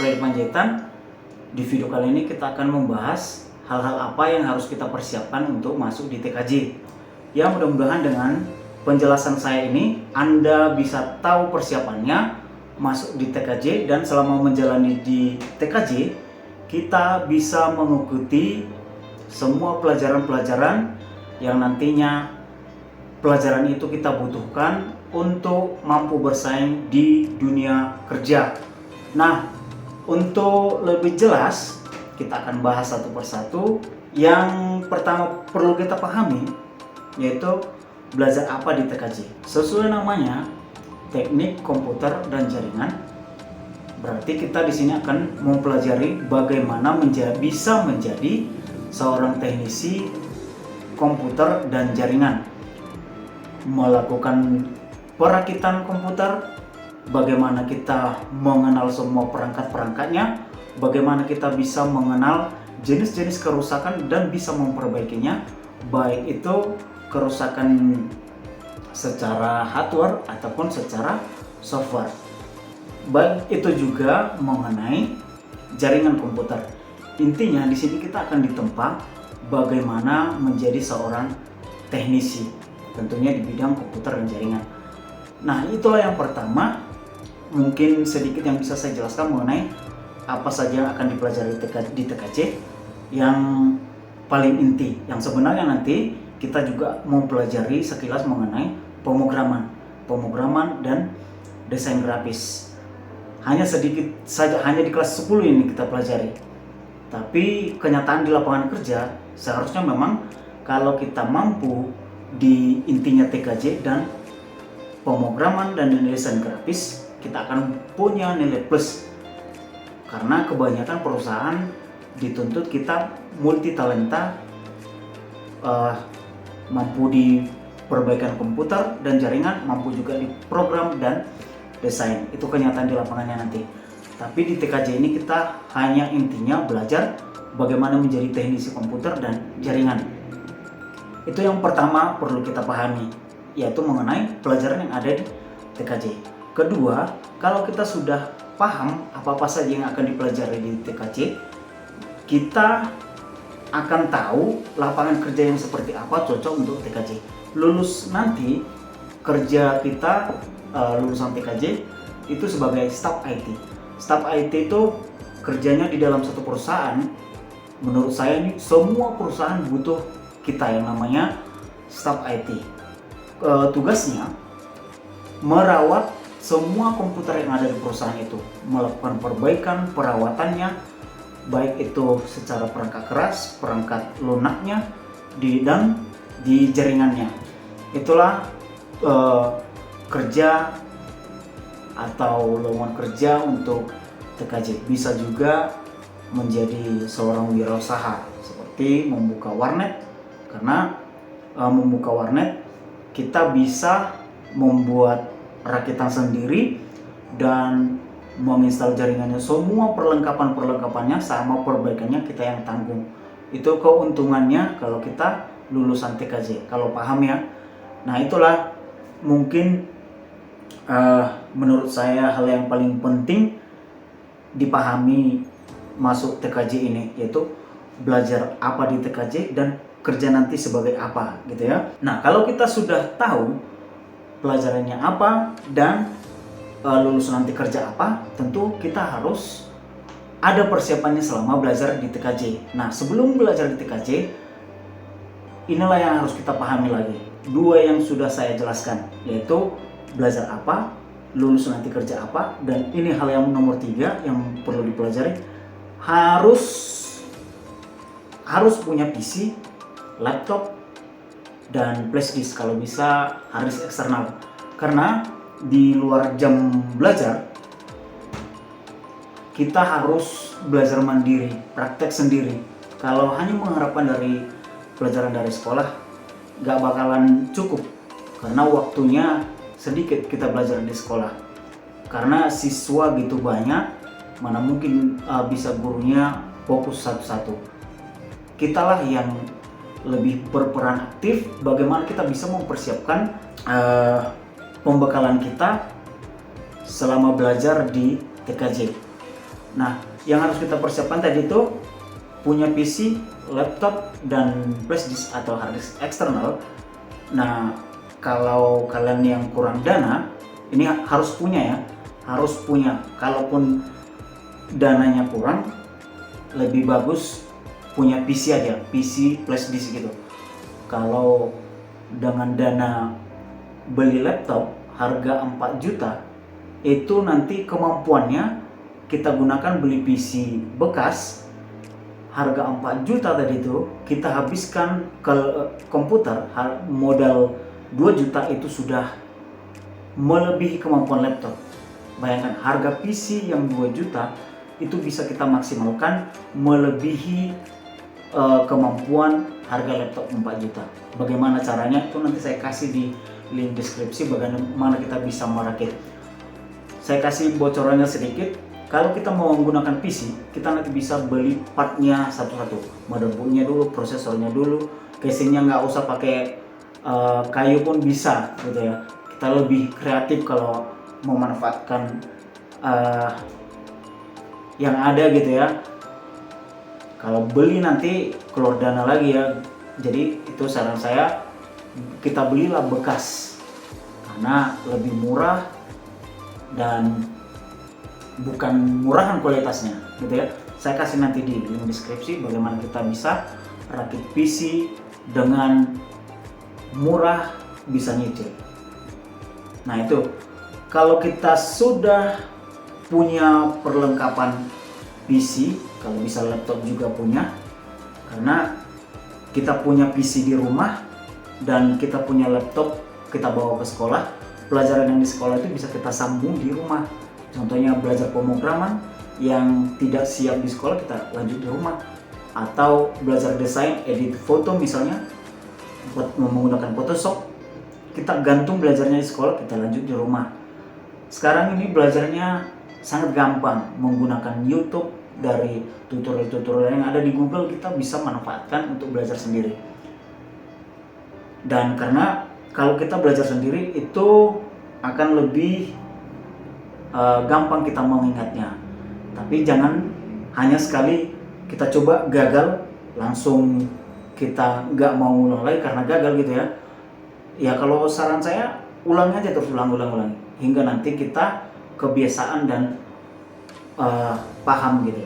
Freddy Panjaitan. Di video kali ini kita akan membahas hal-hal apa yang harus kita persiapkan untuk masuk di TKJ. Ya, mudah-mudahan dengan penjelasan saya ini Anda bisa tahu persiapannya masuk di TKJ, dan selama menjalani di TKJ kita bisa mengikuti semua pelajaran-pelajaran yang nantinya pelajaran itu kita butuhkan untuk mampu bersaing di dunia kerja. Nah, untuk lebih jelas kita akan bahas satu persatu. Yang pertama perlu kita pahami yaitu belajar apa di TKJ. Sesuai namanya, teknik komputer dan jaringan. Berarti kita di sini akan mempelajari bagaimana bisa menjadi seorang teknisi komputer dan jaringan, melakukan perakitan komputer, bagaimana kita mengenal semua perangkat-perangkatnya, bagaimana kita bisa mengenal jenis-jenis kerusakan dan bisa memperbaikinya, baik itu kerusakan secara hardware ataupun secara software. Baik itu juga mengenai jaringan komputer. Intinya di sini kita akan ditempa bagaimana menjadi seorang teknisi, tentunya di bidang komputer dan jaringan. Nah, itulah yang pertama. Mungkin sedikit yang bisa saya jelaskan mengenai apa saja yang akan dipelajari di TKJ. Yang paling inti, yang sebenarnya nanti kita juga mempelajari sekilas mengenai pemrograman dan desain grafis. Hanya sedikit saja, hanya di kelas 10 ini kita pelajari. Tapi kenyataan di lapangan kerja seharusnya memang kalau kita mampu di intinya TKJ dan pemrograman dan desain grafis, kita akan punya nilai plus. Karena kebanyakan perusahaan dituntut kita multi talenta, mampu di perbaikan komputer dan jaringan, mampu juga di program dan desain. Itu kenyataan di lapangannya nanti. Tapi di TKJ ini kita hanya intinya belajar bagaimana menjadi teknisi komputer dan jaringan. Itu yang pertama perlu kita pahami, yaitu mengenai pelajaran yang ada di TKJ. Kedua, kalau kita sudah paham apa-apa saja yang akan dipelajari di TKJ, kita akan tahu lapangan kerja yang seperti apa cocok untuk TKJ. Lulus nanti kerja kita, lulusan TKJ itu sebagai staff IT. Staff IT itu kerjanya di dalam satu perusahaan. Menurut saya ini semua perusahaan butuh kita yang namanya staff IT. Tugasnya merawat semua komputer yang ada di perusahaan itu, melakukan perbaikan perawatannya, baik itu secara perangkat keras, perangkat lunaknya, dan di jaringannya. Itulah kerja atau lowongan kerja untuk TKJ. Bisa juga menjadi seorang wirausaha seperti membuka warnet, karena membuka warnet kita bisa membuat rakitan sendiri dan menginstal jaringannya, semua perlengkapannya sama perbaikannya kita yang tanggung. Itu keuntungannya kalau kita lulusan TKJ, kalau paham ya. Nah, itulah mungkin menurut saya hal yang paling penting dipahami masuk TKJ ini, yaitu belajar apa di TKJ dan kerja nanti sebagai apa gitu ya. Nah, kalau kita sudah tahu pelajarannya apa dan lulus nanti kerja apa, tentu kita harus ada persiapannya selama belajar di TKJ. Nah, sebelum belajar di TKJ, inilah yang harus kita pahami lagi. Dua yang sudah saya jelaskan, yaitu belajar apa, lulus nanti kerja apa, dan ini hal yang nomor 3 yang perlu dipelajari, harus punya PC, laptop, dan flash disk, kalau bisa hard disk eksternal. Karena di luar jam belajar kita harus belajar mandiri, praktek sendiri. Kalau hanya mengharapkan dari pelajaran dari sekolah, gak bakalan cukup, karena waktunya sedikit kita belajar di sekolah. Karena siswa gitu banyak, mana mungkin bisa gurunya fokus satu-satu. Kitalah yang lebih berperan aktif bagaimana kita bisa mempersiapkan pembekalan kita selama belajar di TKJ. Nah, yang harus kita persiapkan tadi itu punya PC, laptop, dan flash disk atau hard disk eksternal. Nah, kalau kalian yang kurang dana, ini harus punya ya, harus punya. Kalaupun dananya kurang, lebih bagus punya PC aja, PC flash disk gitu. Kalau dengan dana beli laptop harga 4 juta, itu nanti kemampuannya kita gunakan beli PC bekas harga 4 juta tadi itu, kita habiskan ke komputer modal 2 juta, itu sudah melebihi kemampuan laptop. Bayangkan harga PC yang 2 juta itu bisa kita maksimalkan melebihi kemampuan harga laptop 4 juta. Bagaimana caranya? Itu nanti saya kasih di link deskripsi bagaimana kita bisa merakit. Saya kasih bocorannya sedikit. Kalau kita mau menggunakan PC, kita nanti bisa beli partnya satu-satu. Motherboardnya dulu, prosesornya dulu, casingnya nggak usah pakai kayu pun bisa gitu ya. Kita lebih kreatif kalau memanfaatkan yang ada gitu ya. Kalau beli nanti keluar dana lagi ya. Jadi itu saran saya, kita belilah bekas karena lebih murah dan bukan murahan kualitasnya gitu ya. Saya kasih nanti di link deskripsi bagaimana kita bisa rakit PC dengan murah, bisa nyicil. Nah itu kalau kita sudah punya perlengkapan PC, kalau bisa laptop juga punya, karena kita punya PC di rumah dan kita punya laptop, kita bawa ke sekolah, pelajaran yang di sekolah itu bisa kita sambung di rumah. Contohnya belajar pemrograman yang tidak siap di sekolah, kita lanjut di rumah. Atau belajar desain, edit foto misalnya, menggunakan Photoshop, kita gantung belajarnya di sekolah, kita lanjut di rumah. Sekarang ini belajarnya sangat gampang, menggunakan YouTube, dari tutorial-tutorial yang ada di Google, kita bisa manfaatkan untuk belajar sendiri. Dan karena kalau kita belajar sendiri itu akan lebih gampang kita mengingatnya. Tapi jangan hanya sekali kita coba gagal langsung kita nggak mau ulang lagi karena gagal gitu ya. Ya kalau saran saya, ulang aja terus, ulang hingga nanti kita kebiasaan dan paham gitu.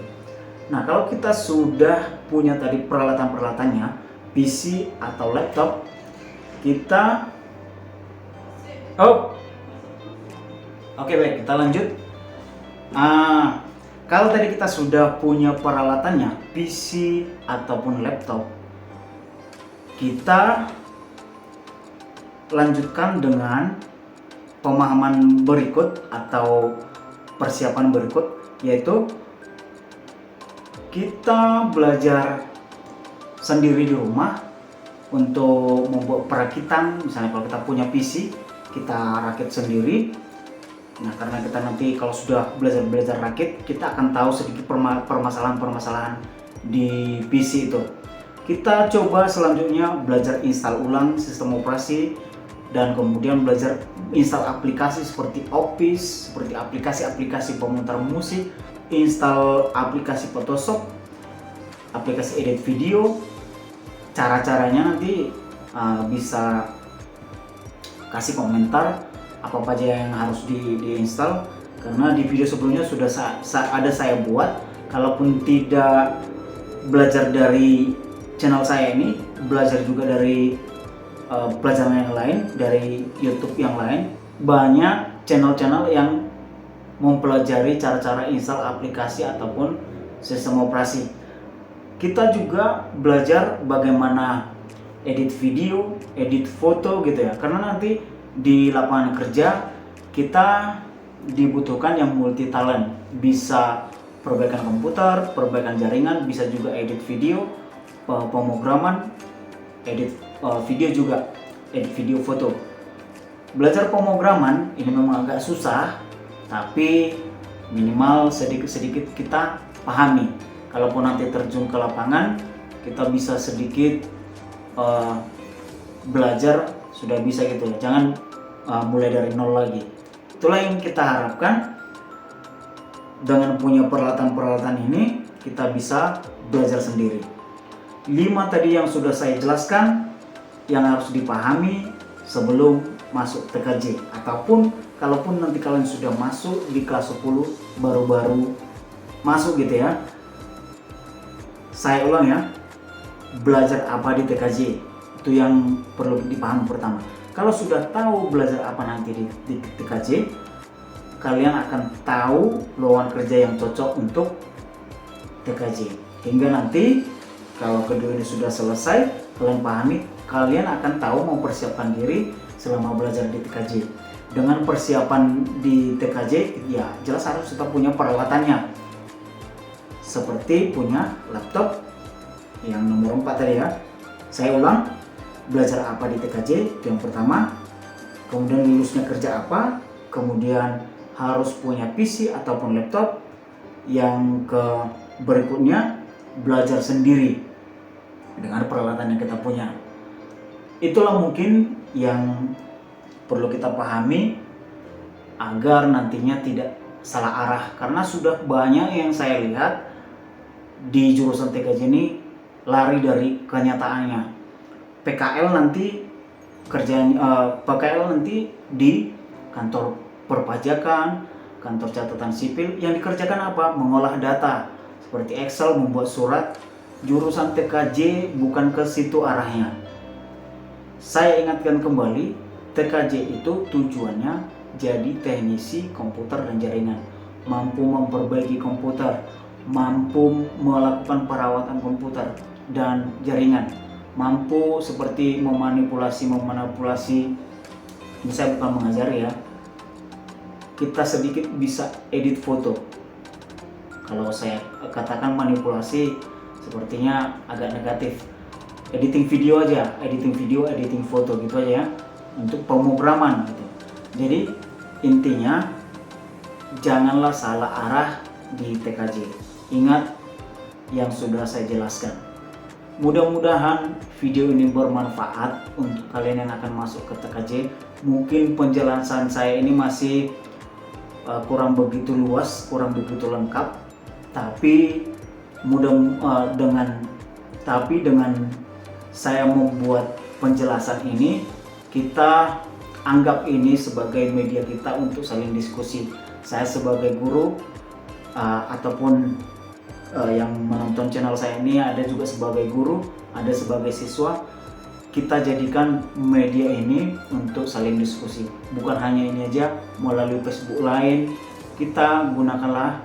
Nah kalau kita sudah punya tadi peralatan-peralatannya, PC atau laptop, kita Oke, baik, kita lanjut. Kalau tadi kita sudah punya peralatannya, PC ataupun laptop, kita lanjutkan dengan pemahaman berikut atau persiapan berikut, yaitu kita belajar sendiri di rumah untuk membuat perakitan. Misalnya kalau kita punya PC, kita rakit sendiri. Nah karena kita nanti kalau sudah belajar rakit, kita akan tahu sedikit permasalahan-permasalahan di PC itu. Kita coba selanjutnya belajar install ulang sistem operasi, dan kemudian belajar install aplikasi seperti Office, seperti aplikasi-aplikasi pemutar musik, install aplikasi Photoshop, aplikasi edit video. Cara-caranya nanti bisa kasih komentar apa aja yang harus diinstal, karena di video sebelumnya sudah ada saya buat. Kalaupun tidak belajar dari channel saya ini, belajar juga dari pelajaran yang lain, dari YouTube yang lain, banyak channel-channel yang mempelajari cara-cara install aplikasi ataupun sistem operasi. Kita juga belajar bagaimana edit video, edit foto gitu ya, karena nanti di lapangan kerja kita dibutuhkan yang multi talent, bisa perbaikan komputer, perbaikan jaringan, bisa juga edit video, pemrograman, edit video juga, edit video foto. Belajar pemrograman ini memang agak susah, tapi minimal sedikit-sedikit kita pahami. Kalaupun nanti terjun ke lapangan, kita bisa sedikit belajar, sudah bisa gitu. Jangan mulai dari nol lagi. Itulah yang kita harapkan. dengan punya peralatan-peralatan ini kita bisa belajar sendiri. 5 tadi yang sudah saya jelaskan yang harus dipahami sebelum masuk TKJ, ataupun kalaupun nanti kalian sudah masuk di kelas 10 baru-baru masuk gitu ya. Saya ulang ya, belajar apa di TKJ itu yang perlu dipahami pertama. Kalau sudah tahu belajar apa nanti di TKJ, kalian akan tahu lowongan kerja yang cocok untuk TKJ. Hingga nanti kalau kedua ini sudah selesai, kalian pahami, kalian akan tahu mempersiapkan diri selama belajar di TKJ. Dengan persiapan di TKJ, ya jelas harus kita punya peralatannya. Seperti punya laptop yang nomor 4 tadi ya. Saya ulang, belajar apa di TKJ itu yang pertama. Kemudian lulusnya kerja apa, kemudian harus punya PC ataupun laptop. Yang ke berikutnya, belajar sendiri dengan peralatan yang kita punya. Itulah mungkin yang perlu kita pahami agar nantinya tidak salah arah, karena sudah banyak yang saya lihat di jurusan TKJ ini lari dari kenyataannya. PKL nanti PKL nanti di kantor perpajakan, kantor catatan sipil, yang dikerjakan apa? Mengolah data seperti Excel, membuat surat. Jurusan TKJ bukan ke situ arahnya. Saya ingatkan kembali, TKJ itu tujuannya jadi teknisi komputer dan jaringan, mampu memperbaiki komputer, mampu melakukan perawatan komputer dan jaringan, mampu seperti memanipulasi. Ini saya bukan mengajar ya, kita sedikit bisa edit foto. Kalau saya katakan manipulasi sepertinya agak negatif. Editing video aja, editing foto gitu aja ya, untuk pemrograman gitu. Jadi intinya janganlah salah arah di TKJ. Ingat yang sudah saya jelaskan. Mudah-mudahan video ini bermanfaat untuk kalian yang akan masuk ke TKJ. Mungkin penjelasan saya ini masih kurang begitu luas, kurang begitu lengkap, tapi dengan saya membuat penjelasan ini, kita anggap ini sebagai media kita untuk saling diskusi. Saya sebagai guru ataupun yang menonton channel saya ini ada juga sebagai guru, ada sebagai siswa. Kita jadikan media ini untuk saling diskusi. Bukan hanya ini aja, melalui Facebook lain, kita gunakanlah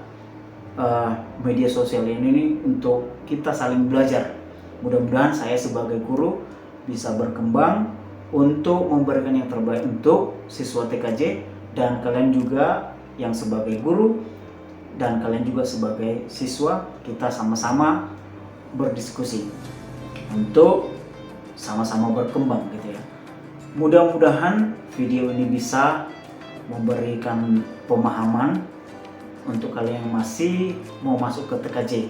media sosial ini untuk kita saling belajar. Mudah-mudahan saya sebagai guru bisa berkembang untuk memberikan yang terbaik untuk siswa TKJ, dan kalian juga yang sebagai guru dan kalian juga sebagai siswa, kita sama-sama berdiskusi untuk sama-sama berkembang gitu ya. Mudah-mudahan video ini bisa memberikan pemahaman untuk kalian yang masih mau masuk ke TKJ.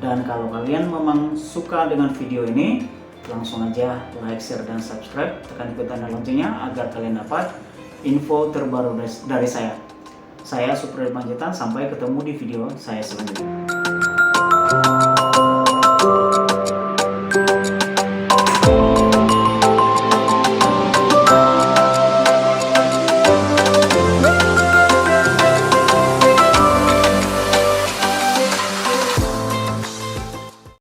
Dan kalau kalian memang suka dengan video ini, langsung aja like, share, dan subscribe. Tekan ikut tanda loncengnya agar kalian dapat info terbaru dari saya. Saya Supriyo Panjaitan, sampai ketemu di video saya selanjutnya.